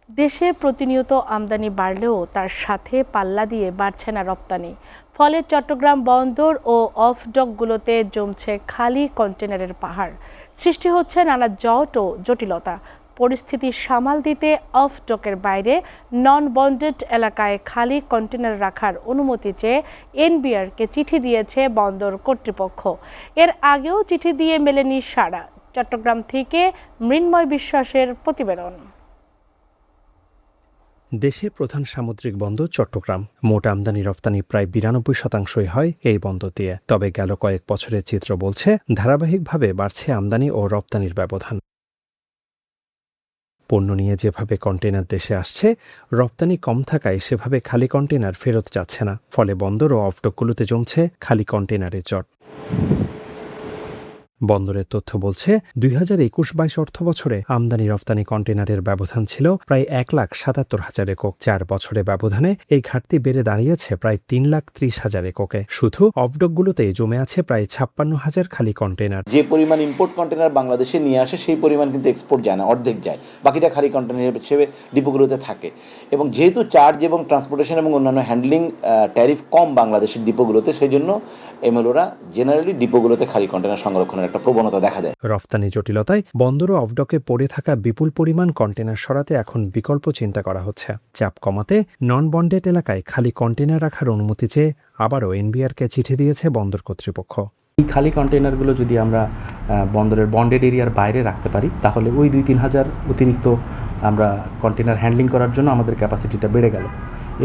দেশে প্রতিনিয়ত আমদানি বাড়লেও তার সাথে পাল্লা দিয়ে বাড়ছে না রপ্তানি। ফলে চট্টগ্রাম বন্দর ও অফডকগুলোতে জমছে খালি কন্টেনারের পাহাড়। সৃষ্টি হচ্ছে নানা জট ও জটিলতা। পরিস্থিতি সামাল দিতে অফডকের বাইরে নন বন্ডেড এলাকায় খালি কন্টেনার রাখার অনুমতি চেয়ে এনবিআরকে চিঠি দিয়েছে বন্দর কর্তৃপক্ষ। এর আগেও চিঠি দিয়ে মেলেনি সাড়া। চট্টগ্রাম থেকে মৃন্ময় বিশ্বাসের প্রতিবেদন। দেশে প্রধান সামুদ্রিক বন্দর চট্টগ্রাম। মোট আমদানি রপ্তানি প্রায় ৯২% হয় এই বন্দর দিয়ে। তবে গেল কয়েক বছরের চিত্র বলছে ধারাবাহিকভাবে বাড়ছে আমদানি ও রপ্তানির ব্যবধান। পণ্য নিয়ে যেভাবে কন্টেনার দেশে আসছে, রপ্তানি কম থাকায় সেভাবে খালি কন্টেনার ফেরত যাচ্ছে না। ফলে বন্দর ও অফডকগুলোতে জমছে খালি কন্টেনারের জট। বন্দরের তথ্য বলছে ২০২১-২২ অর্থবছরে আমদানি রপ্তানি কন্টেনারের ব্যবধান ছিল প্রায় ১,৭৭,০০০ একক। ৪ বছরে ব্যবধানে এই ঘাটতি বেড়ে দাঁড়িয়েছে প্রায় ৩,৩০,০০০ এককে। শুধু অফডকগুলোতেই জমে আছে প্রায় ৫৬,০০০ খালি কন্টেনার। যে পরিমাণ ইম্পোর্ট কন্টেনার বাংলাদেশে নিয়ে আসে সেই পরিমাণ কিন্তু এক্সপোর্ট যায় না, অর্ধেক যায়, বাকিটা খালি কন্টেনার হিসেবে ডিপোগুলোতে থাকে। এবং যেহেতু চার্জ এবং ট্রান্সপোর্টেশন এবং অন্যান্য হ্যান্ডলিং ট্যারিফ কম বাংলাদেশের ডিপোগুলোতে, সেই জন্য এমএলওরা জেনারেলি ডিপোগুলোতে খালি কন্টেনার সংরক্ষণের একটা প্রবণতা দেখা দেয়। রফতানি জটিলতায় বন্দর ও অফডকে পড়ে থাকা বিপুল পরিমাণ কন্টেনার সরাতে এখন বিকল্প চিন্তা করা হচ্ছে। চাপ কমাতে নন বন্ডেড এলাকায় খালি কন্টেনার রাখার অনুমতি চেয়ে আবারও এনবিআরকে চিঠি দিয়েছে বন্দর কর্তৃপক্ষ। এই খালি কন্টেনারগুলো যদি আমরা বন্দরের বন্ডেড এরিয়ার বাইরে রাখতে পারি, তাহলে ওই ২-৩ হাজার অতিরিক্ত আমরা কন্টেনার হ্যান্ডলিং করার জন্য আমাদের ক্যাপাসিটিটা বেড়ে গেল।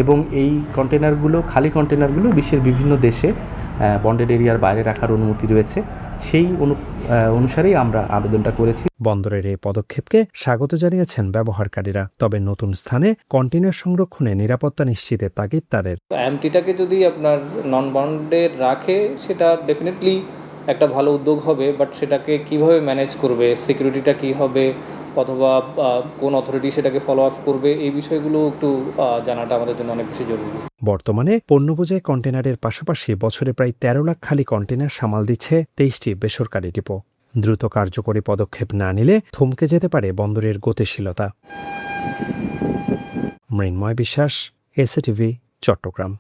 এবং এই কন্টেনারগুলো, খালি কন্টেনারগুলো বিশ্বের বিভিন্ন দেশে বন্ডেড এরিয়ার বাইরে রাখার অনুমতি রয়েছে। সেই অনুসারেই আমরা আবেদনটা করেছি। বন্দরের এই পদক্ষেপকে স্বাগত জানিয়েছেন ব্যবহারকারীরা। তবে নতুন স্থানে কন্টেনার সংরক্ষণে নিরাপত্তা নিশ্চিতের তাগিদ তাদের। এমটিটাকে যদি আপনার নন বন্ডেড রাখে, সেটা ডেফিনেটলি একটা ভালো উদ্যোগ হবে, বাট সেটাকে কিভাবে ম্যানেজ করবে, সিকিউরিটিটা কী হবে, অথবা কোন অথরিটি সেটাকে ফলো আপ করবে, এই বিষয়গুলো একটু জানাটা আমাদের জন্য অনেক বেশি জরুরি। বর্তমানে পণ্য বোঝাই কন্টেনারের পাশাপাশি বছরে প্রায় ১৩ লাখ খালি কন্টেনার সামাল দিচ্ছে ২৩টি বেসরকারি ডিপো। দ্রুত কার্যকরী পদক্ষেপ না নিলে থমকে যেতে পারে বন্দরের গতিশীলতা। মৃন্ময় বিশ্বাস, এসএটিভি, চট্টগ্রাম।